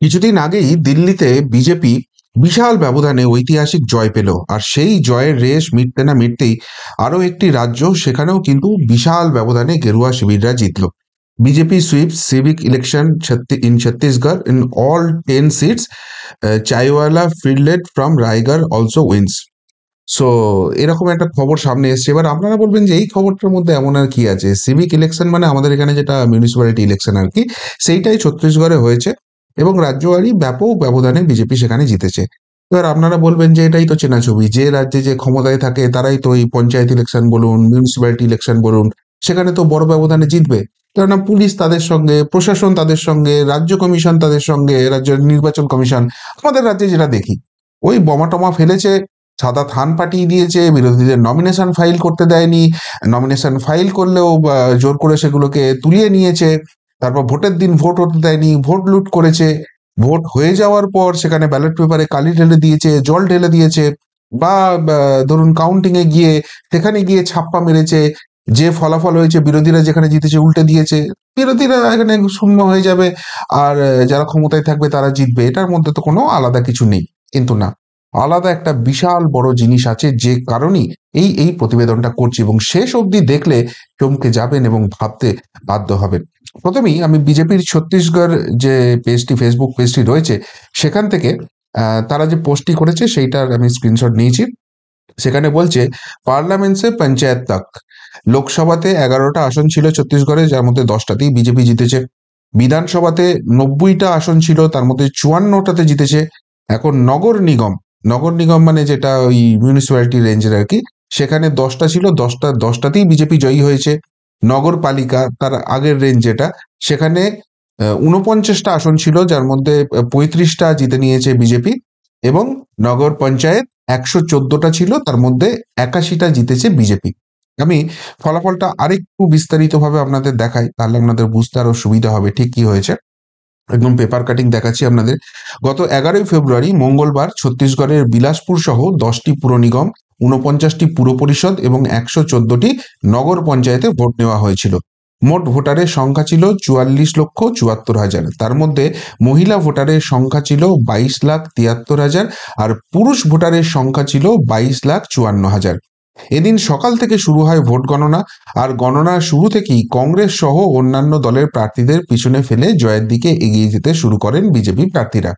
কিছুদিন আগেই দিল্লিতে বিজেপি বিশাল ব্যবধানে ঐতিহাসিক জয় পেল। আর সেই জয়ের রেশ মিটতে না মিটতেই আরো একটি রাজ্য, সেখানেও কিন্তু বিশাল ব্যবধানে গেরুয়া শিবিররা জিতল। BJP sweeps civic election in Chhattisgarh in all 10 seats. Chaiwala fielded from Raigarh also wins. So এরকম একটা খবর সামনে এসছে। এবার আপনারা বলবেন যে এই খবরটার মধ্যে এমন আর কি আছে? সিভিক ইলেকশন মানে আমাদের এখানে যেটা মিউনিসিপ্যালিটি ইলেকশন আর কি, সেইটাই ছত্তিশগড়ে হয়েছে এবং রাজ্যওয়ারি ব্যাপক ব্যবধানে বিজেপি সেখানে জিতেছে। এবার আপনারা বলবেন যে এটাই তো চেনা ছবি, যে রাজ্যে যে ক্ষমতায় থাকে তারাই তো এই পঞ্চায়েত ইলেকশন বলুন, মিউনিসিপ্যালিটি ইলেকশন বলুন, সেখানে তো বড় ব্যবধানে জিতবে। কেননা পুলিশ তাদের সঙ্গে, প্রশাসন তাদের সঙ্গে, রাজ্য কমিশন তাদের সঙ্গে, রাজ্যের নির্বাচন কমিশন। আমাদের রাজ্যে যেটা দেখি, ওই বোমা টমা ফেলেছে, সাদা থান পাঠিয়ে দিয়েছে, বিরোধীদের নমিনেশন ফাইল করতে দেয়নি, নমিনেশন ফাইল করলেও জোর করে সেগুলোকে তুলিয়ে নিয়েছে, তারপর ভোটের দিন ভোট হতে দেয়নি, ভোট লুট করেছে, ভোট হয়ে যাওয়ার পর সেখানে ব্যালট পেপারে কালি ঢেলে দিয়েছে, জল ঢেলে দিয়েছে, বা ধরুন কাউন্টিং এ গিয়ে সেখানে গিয়ে ছাপ্পা মেরেছে, যে ফলাফল হয়েছে বিরোধীরা যেখানে জিতেছে উল্টে দিয়েছে। বিরোধীরা এখানে শূন্য হয়ে যাবে, আর যারা ক্ষমতায় থাকবে তারা জিতবে, এটার মধ্যে তো কোনো আলাদা কিছু নেই। কিন্তু না, আলাদা একটা বিশাল বড় জিনিস আছে, যে কারণেই এই এই প্রতিবেদনটা করছি, এবং শেষ অবধি দেখলে চমকে যাবেন এবং ভাবতে বাধ্য হবেন। প্রথমেই আমি বিজেপির ছত্তিশগড় যে পেজটি, ফেসবুক পেজটি রয়েছে, সেখান থেকে তারা যে পোস্টটি করেছে সেইটার আমি স্ক্রিনশট নিয়েছি। সেখানে বলছে, পার্লামেন্ট সে পঞ্চায়েত তক। লোকসভাতে 11টা আসন ছিল ছত্তিশগড়ে, যার মধ্যে 10টাতেই বিজেপি জিতেছে। বিধানসভাতে 90টা আসন ছিল, তার মধ্যে 54টাতে জিতেছে। এখন নগর নিগম মানে যেটা ওই মিউনিসিপ্যালিটি রেঞ্জের আর কি, সেখানে 10টা ছিল, 10টাতেই বিজেপি জয়ী হয়েছে। নগরপালিকা, তার আগের রেঞ্জ যেটা, সেখানে 49টা আসন ছিল, যার মধ্যে 35টা জিতে নিয়েছে বিজেপি। এবং নগর পঞ্চায়েত 114টা ছিল, তার মধ্যে 81টা জিতেছে বিজেপি। আমি ফলাফলটা আরেকটু বিস্তারিতভাবে আপনাদের দেখাই, তাহলে আপনাদের বুঝতে আরো সুবিধা হবে ঠিক কি হয়েছে। একদম পেপার কাটিং দেখাচ্ছি আপনাদের। গত 11ই ফেব্রুয়ারি মঙ্গলবার ছত্তিশগড়ের বিলাসপুর সহ 10টি পুর নিগম, 49টি পুর পরিষদ এবং 114টি নগর পঞ্চায়েতে ভোট নেওয়া হয়েছিল। মোট ভোটারের সংখ্যা ছিল 44,74,000। তার মধ্যে মহিলা ভোটারের সংখ্যা ছিল 22,73,000, আর পুরুষ ভোটারের সংখ্যা ছিল 22,54,000। এদিন সকাল থেকে শুরু হয় ভোট গণনা, আর গণনার শুরু থেকেই কংগ্রেস সহ অন্যান্য দলের প্রার্থীদের পিছনে ফেলে জয়ের দিকে এগিয়ে যেতে শুরু করেন বিজেপি প্রার্থীরা।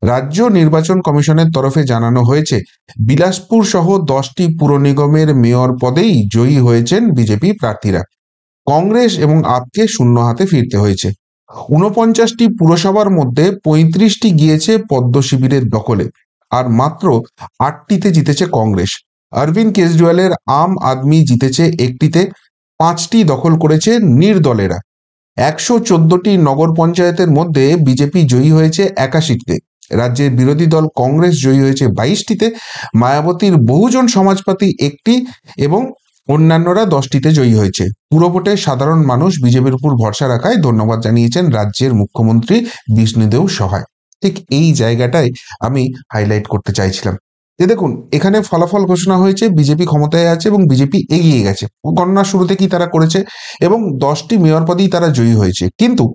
রাজ্য নির্বাচন কমিশনের তরফে জানানো হয়েছে, বিলাসপুর সহ 10টি পুর নিগমের মেয়র পদেই জয়ী হয়েছেন বিজেপি প্রার্থীরা। কংগ্রেস এবং আপকে শূন্য হাতে ফিরতে হয়েছে। 49টি পুরসভার মধ্যে 35টি গিয়েছে পদ্ম শিবিরের দখলে, আর মাত্র 8টিতে জিতেছে কংগ্রেস। অরবিন্দ কেজরিওয়ালের আম আদমি জিতেছে 1টিতে, 5টি দখল করেছে নির্দলেরা। 114টি নগর পঞ্চায়েতের মধ্যে বিজেপি জয়ী হয়েছে 81টিতে। রাজ্যের বিরোধী দল কংগ্রেস জয়ী হয়েছে 22টিতে, মায়াবতীর বহুজন সমাজপাতি 1টি এবং অন্যান্যরা 10টিতে জয়ী হয়েছে। পুরভোটে সাধারণ মানুষ বিজেপির উপর ভরসা রাখায় ধন্যবাদ জানিয়েছেন রাজ্যের মুখ্যমন্ত্রী বিষ্ণুদেব সহায়। ঠিক এই জায়গাটাই আমি হাইলাইট করতে চাইছিলাম, যে দেখুন এখানে ফলাফল ঘোষণা হয়েছে, বিজেপি ক্ষমতায় আছে এবং বিজেপি এগিয়ে গেছে, গণনা শুরু থেকেই তারা করেছে, এবং 10টি মেয়র পদেই তারা জয়ী হয়েছে। কিন্তু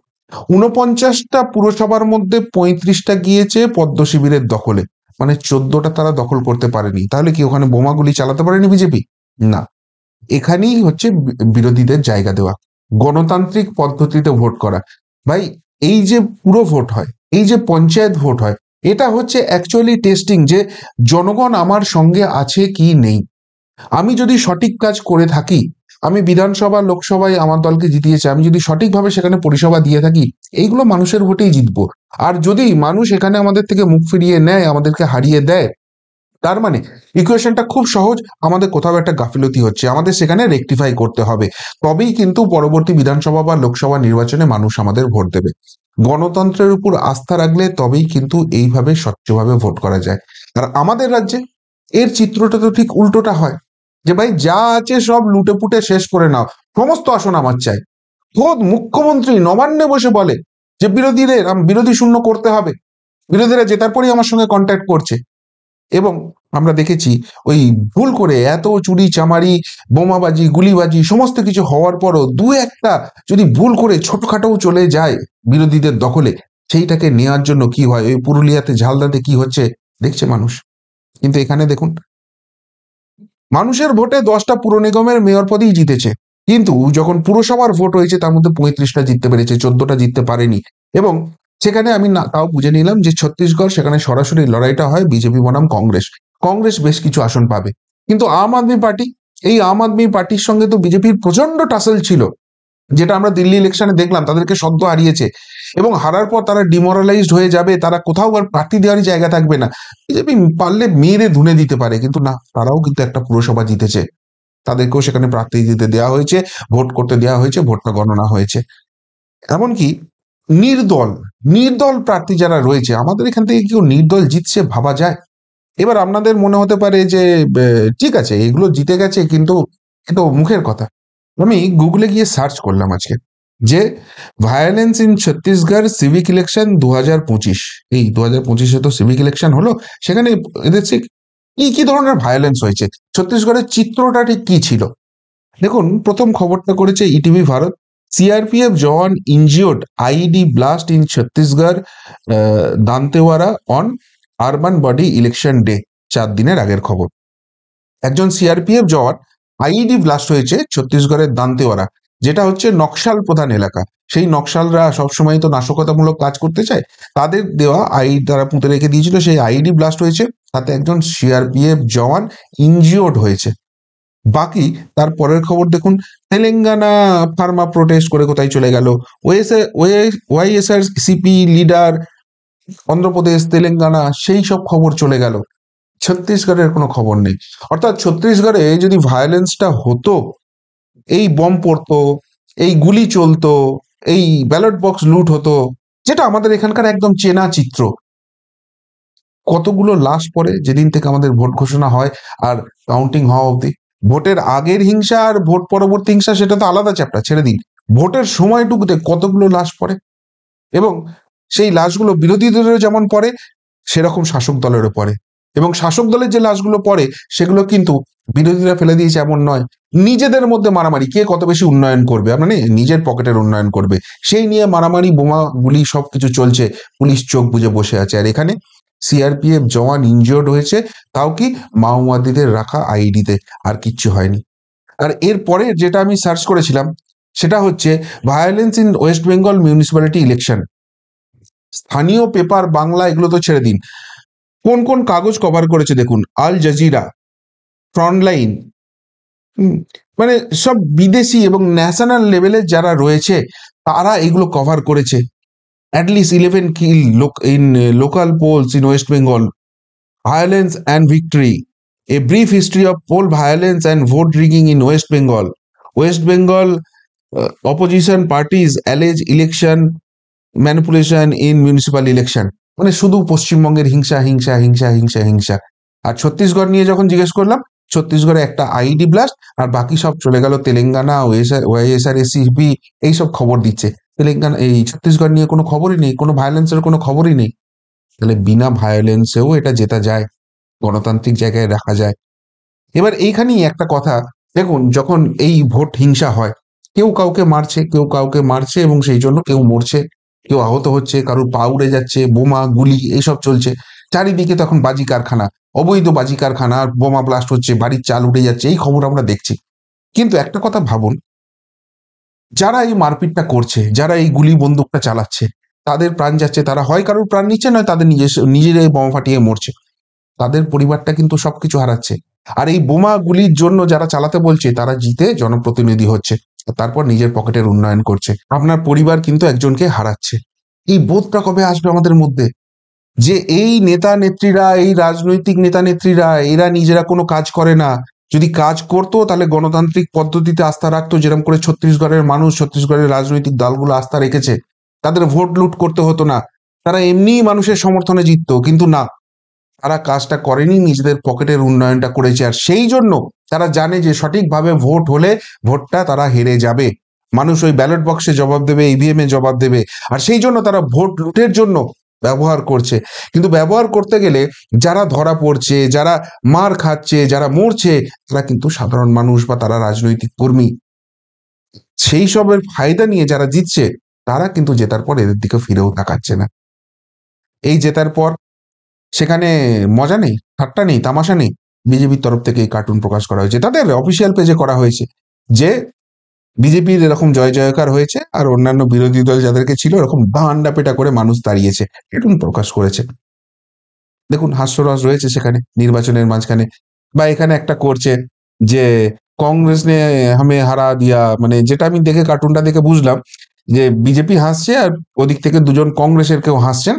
49টা পুরসভার মধ্যে 35টা গিয়েছে পদ্ম শিবিরের দখলে, মানে 14টা তারা দখল করতে পারেনি। তাহলে কি ওখানে বোমাগুলি চালাতে পারেনি বিজেপি? না, এখানেই হচ্ছে বিরোধীদের জায়গা দেওয়া, গণতান্ত্রিক পদ্ধতিতে ভোট করা। ভাই, এই যে পুরো ভোট হয়, এই যে পঞ্চায়েত ভোট হয়, এটা হচ্ছে অ্যাকচুয়ালি টেস্টিং, যে জনগণ আমার সঙ্গে আছে কি নেই। আমি যদি সঠিক কাজ করে থাকি, আমি বিধানসভা লোকসভায় আমার দলকে জিতিয়েছে, আমি যদি সঠিকভাবে সেখানে পরিষেবা দিয়ে থাকি, এইগুলো মানুষের ভোটেই জিতবো। আর যদি মানুষ এখানে আমাদের থেকে মুখ ফিরিয়ে নেয়, আমাদেরকে হারিয়ে দেয়, তার মানে ইকুয়েশনটা খুব সহজ, আমাদের কোথাও একটা গাফিলতি হচ্ছে, আমাদের সেখানে রেকটিফাই করতে হবে। তবেই কিন্তু পরবর্তী বিধানসভা বা লোকসভা নির্বাচনে মানুষ আমাদের ভোট দেবে। গণতন্ত্রের উপর আস্থা রাখলে তবেই কিন্তু এইভাবে স্বচ্ছভাবে ভোট করা যায়। আর আমাদের রাজ্যে এর চিত্রটা তো ঠিক উল্টোটা হয়, যে ভাই যা আছে সব লুটে পুটে শেষ করে নাও, সমস্ত আসন আমার চাই। খোদ মুখ্যমন্ত্রী নবান্নে বসে বলে যে বিরোধীদের বিরোধী শূন্য করতে হবে, বিরোধীরা জেতার পরই আমার সঙ্গে কন্ট্যাক্ট করছে। এবং আমরা দেখেছি, ওই ভুল করে এত চুরি চামারি, বোমাবাজি, গুলিবাজি সমস্ত কিছু হওয়ার পরও দু একটা যদি ভুল করে ছোটখাটোও চলে যায় বিরোধীদের দখলে, সেইটাকে নেওয়ার জন্য কি হয়, ওই পুরুলিয়াতে ঝালদাতে কি হচ্ছে দেখছে মানুষ। কিন্তু এখানে দেখুন, মানুষের ভোটে 10টা পুর নিগমের মেয়র পদেই জিতেছে, কিন্তু যখন পুরসভার ভোট হয়েছে তার মধ্যে 35টা জিততে পেরেছে, 14টা জিততে পারেনি। এবং সেখানে আমি না তাও বুঝে নিলাম যে ছত্তিশগড়, সেখানে সরাসরি লড়াইটা হয় বিজেপি বনাম কংগ্রেস। কংগ্রেস বেশ কিছু আসন পাবে, কিন্তু আম আদমি পার্টি, এই আম আদমি পার্টির সঙ্গে তো বিজেপির প্রচন্ড টাসেল ছিল, যেটা আমরা দিল্লি ইলেকশনে দেখলাম, তাদেরকে সদ্য হারিয়েছে এবং হারার পর তারা ডিমোরালাইজড হয়ে যাবে, তারা কোথাও আর প্রার্থী দেওয়ারই জায়গা থাকবে না। বিজেপি পারলে মেরে ধুনে দিতে পারে, কিন্তু না, তারাও কিন্তু একটা পুরসভা জিতেছে, তাদেরকেও সেখানে প্রার্থী দিতে দেওয়া হয়েছে, ভোট করতে দেওয়া হয়েছে, ভোটটা গণনা হয়েছে। এমনকি নির্দল নির্দল প্রার্থী যারা রয়েছে, আমাদের এখান থেকে কেউ নির্দল জিতছে ভাবা যায়? এবার আপনাদের মনে হতে পারে যে ঠিক আছে, এগুলো জিতে গেছে, কিন্তু এ তো মুখের কথা। আমি গুগলে গিয়ে সার্চ করলাম আজকে যে violence in Chhattisgarh civic election 2025, এই 2025-এ তো সিভিক ইলেকশন হলো, সেখানে এদের কি কি ধরনের ভায়োলেন্স হয়েছে, ছত্তিশগড়ের চিত্রটা ঠিক কি ছিল। দেখুন, প্রথম খবরটা করেছে ETV Bharat. CRPF jawan injured IED blast in Chhattisgarh Dantewada on urban body election day, 4 দিনের আগের খবর। একজন সিআরপিএফ জওয়ান আইইডি ব্লাস্ট হয়েছে ছত্তিশগড়ের দান্তেওয়ারা, যেটা হচ্ছে নকশাল প্রধান এলাকা। সেই নকশালরা সবসময় তো নাশকতামূলক কাজ করতে চায়, তাদের দেওয়া তারা পুঁতে রেখে দিয়েছিল, সেই আইইডি ব্লাস্ট হয়েছে, তাতে একজন সিআরপিএফ জওয়ান ইনজিওর্ড হয়েছে। বাকি তার পরের খবর দেখুন, তেলেঙ্গানা ফার্মা প্রোটেস্ট করে কোথায় চলে গেল, YSR CP leader Andhra Pradesh, Telangana, সেই সব খবর চলে গেল। ছত্তিশগড়ের কোনো খবর নেই। অর্থাৎ ছত্তিশগড়ে যদি ভায়োলেন্সটা হতো, এই বম পড়তো, এই গুলি চলতো, এই ব্যালট বক্স লুট হতো, যেটা আমাদের এখানকার একদম চেনা চিত্র। কতগুলো লাশ পড়ে যেদিন থেকে আমাদের ভোট ঘোষণা হয় আর কাউন্টিং হওয়া অবধি। ভোটের আগের হিংসা আর ভোট পরবর্তী হিংসা সেটা তো আলাদা চ্যাপ্টার, ছেড়ে দিন। ভোটের সময়টুকুতে কতগুলো লাশ পড়ে, এবং সেই লাশগুলো বিরোধী দলেরও যেমন পড়ে, সেরকম শাসক দলেরও পড়ে। এবং শাসক দলের যে লাশগুলো পড়ে সেগুলো কিন্তু বিরোধীরা ফেলে দিয়েছে এমন নয়, নিজেদের মধ্যে মারামারি, কে কত বেশি উন্নয়ন করবে, মানে নিজের পকেটের উন্নয়ন করবে, সেই নিয়ে মারামারি, বোমা গুলি সবকিছু চলছে, পুলিশ চোখ বুজে বসে আছে। আর এখানে সিআরপিএফ জওয়ান ইনজিওর্ড হয়েছে, তাও কি মাওবাদীদের রাখা আইডিতে, আর কিচ্ছু হয়নি। আর এরপরে যেটা আমি সার্চ করেছিলাম সেটা হচ্ছে violence in West Bengal municipality election. স্থানীয় পেপার বাংলা এগুলো তো ছেড়ে দিন, কোন কোন কাগজ কভার করেছে দেখুন, আল জাজিরা, ফ্রন্টলাইন, মানে সব বিদেশি এবং ন্যাশনাল লেভেলের যারা রয়েছে তারা এগুলো কভার করেছে। At least 11 kill in local polls in West Bengal, violence and victory, a brief history of poll violence and vote rigging in West Bengal, West Bengal opposition parties allege election manipulation in municipal election. মানে শুধু পশ্চিমবঙ্গের হিংসা হিংসা হিংসা হিংসা হিংসা। আর ছত্তিশগড় নিয়ে যখন জিজ্ঞেস করলাম, ছত্তিশগড়ে একটা আইডি ব্লাস্ট, আর বাকি সব চলে গেল তেলেঙ্গানা, ওয়াইএসআর এসিপি, এইসব খবর দিচ্ছে। তেলেঙ্গানা, এই ছত্তিশগড় নিয়ে কোনো খবরই নেই, কোনো ভায়োলেন্সের কোনো খবরই নেই। তাহলে বিনা ভায়োলেন্সেও এটা জেতা যায়, গণতান্ত্রিক জায়গায় রাখা যায়। এবার এইখানেই একটা কথা দেখুন, যখন এই ভোট হিংসা হয়, কেউ কাউকে মারছে, কেউ কাউকে মারছে, এবং সেই জন্য কেউ মরছে, কেউ আহত হচ্ছে, কারোর পা উড়ে যাচ্ছে, বোমা গুলি এইসব চলছে, চারিদিকে তখন বাজি কারখানা, অবৈধ বাজি কারখানা, বোমা ব্লাস্ট হচ্ছে, বাড়ির চাল উঠে যাচ্ছে, এই খবর আমরা দেখছি। কিন্তু একটা কথা ভাবুন, যারা এই মারপিটটা করছে, যারা এই গুলি বন্দুকটা চালাচ্ছে, তাদের প্রাণ যাচ্ছে, তারা হয় কারোর প্রাণ নিচ্ছে, নয় তাদের নিজেরাই বোমা ফাটিয়ে মরছে, তাদের পরিবারটা কিন্তু সবকিছু হারাচ্ছে। আর এই বোমা গুলির জন্য যারা চালাতে বলছে তারা জিতে জনপ্রতিনিধি হচ্ছে, তারপর নিজের পকেটের উন্নয়ন করছে, আপনার পরিবার কিন্তু একজনকে হারাচ্ছে। এই বোধটা কবে আসবে আমাদের মধ্যে, যে এই নেতা নেত্রীরা, এই রাজনৈতিক নেতা নেত্রীরা, এরা নিজেরা কোনো কাজ করে না, যদি কাজ করতো তাহলে গণতান্ত্রিক পদ্ধতিতে আস্থা রাখতো, যেরকম করে ছত্তিশগড়ের মানুষ, ছত্তিশগড়ের রাজনৈতিক দলগুলো আস্থা রেখেছে, তাদের ভোট লুট করতে হতো না, তারা এমনিই মানুষের সমর্থনে জিততো। কিন্তু না, তারা কাজটা করেনি, নিজেদের পকেটের উন্নয়নটা করেছে। আর সেই জন্য তারা জানে যে সঠিকভাবে ভোট হলে ভোটটা তারা হেরে যাবে, মানুষ ওই ব্যালট বক্সে জবাব দেবে, ইভিএম এ জবাব দেবে, আর সেই জন্য তারা ভোট লুটের জন্য ব্যবহার করছে। কিন্তু ব্যবহার করতে গেলে যারা ধরা পড়ছে, যারা মার খাচ্ছে, যারা মরছে, তারা কিন্তু সাধারণ মানুষ বা তারা রাজনৈতিক কর্মী। সেই সবের ফায়দা নিয়ে যারা জিতছে, তারা কিন্তু জেতার পর এদের দিকে ফিরেও তাকাচ্ছে না। এই জেতার পর সেখানে মজা নেই, ঠাট্টা নেই, তামাশা নেই। বিজেপির তরফ থেকে এই কার্টুন প্রকাশ করা হয়েছে, তাদের অফিসিয়াল পেজে করা হয়েছে যে বিজেপির এরকম জয় জয়কার হয়েছে আর অন্যান্য বিরোধী দল যাদেরকে ছিল এরকম ডান্ডা পেটা করে মানুষ দাঁড়িয়েছে, এরকম প্রকাশ করেছে। দেখুন হাস্যরস রয়েছে সেখানে নির্বাচনের মাঝখানে। বা এখানে একটা করছে যে কাংগ্রেস নে হামে হারা দিয়া, মানে যেটা আমি দেখে কার্টুনটা দেখে বুঝলাম যে বিজেপি হাসছে আর ওদিক থেকে দুজন কংগ্রেসের কেউ হাসছেন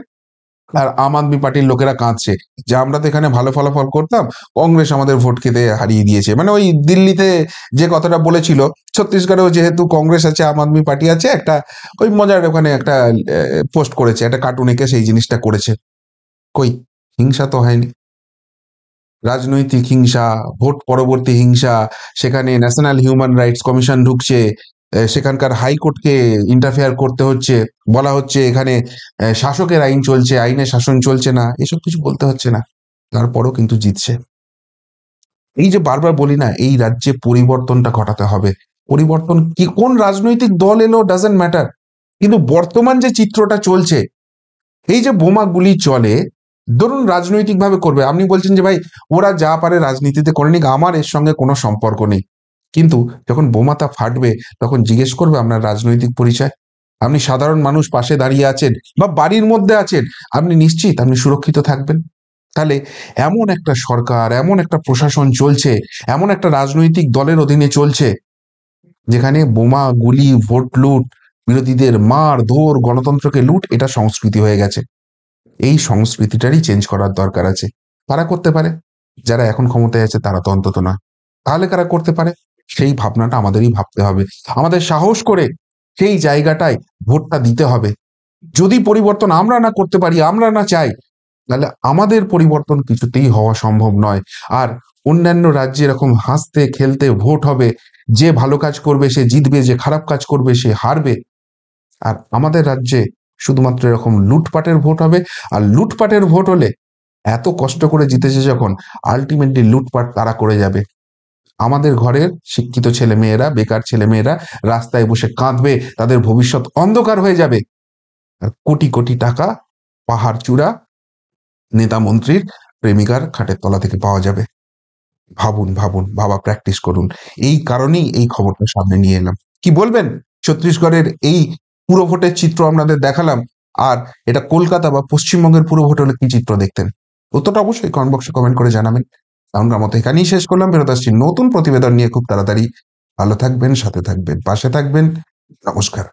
আর আম আদমি পার্টির লোকেরা কাঁদছে যে আমরা তো এখানে ভালো ফলাফল করতাম, কংগ্রেস আমাদের ভোট খেতে হারিয়ে দিয়েছে। মানে ওই দিল্লিতে যে কথাটা বলেছিল, ছত্তিশগড়েও যেহেতু কংগ্রেস আছে আম আদমি পার্টি আছে, একটা ওই মজার ওখানে একটা পোস্ট করেছে, একটা কার্টুন এঁকে সেই জিনিসটা করেছে। কই হিংসা তো হয়নি, রাজনৈতিক হিংসা, ভোট পরবর্তী হিংসা, সেখানে ন্যাশনাল হিউম্যান রাইটস কমিশন ঢুকছে, সেখানকার হাইকোর্টকে ইন্টারফেয়ার করতে হচ্ছে, বলা হচ্ছে এখানে শাসকের আইন চলছে, আইনের শাসন চলছে না, এসব কিছু বলতে হচ্ছে না, তারপরও কিন্তু জিতছে। এই যে বারবার বলি না, এই রাজ্যে পরিবর্তনটা ঘটাতে হবে। পরিবর্তন কি কোন রাজনৈতিক দল এলো ডাজেন্ট ম্যাটার, কিন্তু বর্তমান যে চিত্রটা চলছে, এই যে বোমা গুলি চলে, ধরুন রাজনৈতিক ভাবে করবে, আপনি বলছেন যে ভাই ওরা যা পারে রাজনীতিতে করে নিক, আমার এর সঙ্গে কোনো সম্পর্ক নেই, কিন্তু যখন বোমাটা ফাটবে তখন জিজ্ঞেস করবে আপনার রাজনৈতিক পরিচয়? আপনি সাধারণ মানুষ পাশে দাঁড়িয়ে আছেন বা বাড়ির মধ্যে আছেন, আপনি নিশ্চিত আপনি সুরক্ষিত থাকবেন? তাহলে এমন একটা সরকার, এমন একটা প্রশাসন চলছে, এমন একটা রাজনৈতিক দলের অধীনে চলছে যেখানে বোমা গুলি, ভোট লুট, বিরোধীদের মার ধর, গণতন্ত্রকে লুট, এটা সংস্কৃতি হয়ে গেছে। এই সংস্কৃতিটারই চেঞ্জ করার দরকার আছে। কারা করতে পারে? যারা এখন ক্ষমতায় আছে তারা তো অন্তত না। তাহলে কারা করতে পারে? সেই ভাবনাটা আমাদেরই ভাবতে হবে। আমাদের সাহস করে সেই জায়গাটায় ভোটটা দিতে হবে। যদি পরিবর্তন আমরা না করতে পারি, আমরা না চাই, তাহলে আমাদের পরিবর্তন কিছুতেই হওয়া সম্ভব নয়। আর অন্যান্য রাজ্যে এরকম হাসতে খেলতে ভোট হবে, যে ভালো কাজ করবে সে জিতবে, যে খারাপ কাজ করবে সে হারবে। আর আমাদের রাজ্যে শুধুমাত্র এরকম লুটপাটের ভোট হবে। আর লুটপাটের ভোট হলে এত কষ্ট করে জিতেছে যখন, আলটিমেটলি লুটপাট তারা করে যাবে। আমাদের ঘরের শিক্ষিত ছেলে মেয়েরা, বেকার ছেলে মেয়েরা রাস্তায় বসে কাঁদবে, তাদের ভবিষ্যৎ অন্ধকার হয়ে যাবে। আর কোটি কোটি টাকা পাহাড় চূড়া নেতা মন্ত্রীর প্রেমিকার খাটের তলা থেকে পাওয়া যাবে। ভাবুন ভাবুন, ভাবা প্র্যাকটিস করুন। এই কারণেই এই খবরটা সামনে নিয়ে এলাম। কি বলবেন? ছত্তিশগড়ের এই পুরো ভোটের চিত্র আপনাদের দেখালাম, আর এটা কলকাতা বা পশ্চিমবঙ্গের পুরো ভোট হলে কি চিত্র দেখতেন? উত্তরটা অবশ্যই কমেন্ট বক্সে কমেন্ট করে জানাবেন। এখনকার মতো এখানেই শেষ করলাম, ফেরত আসছি নতুন প্রতিবেদন নিয়ে খুব তাড়াতাড়ি। ভালো থাকবেন, সাথে থাকবেন, পাশে থাকবেন। নমস্কার।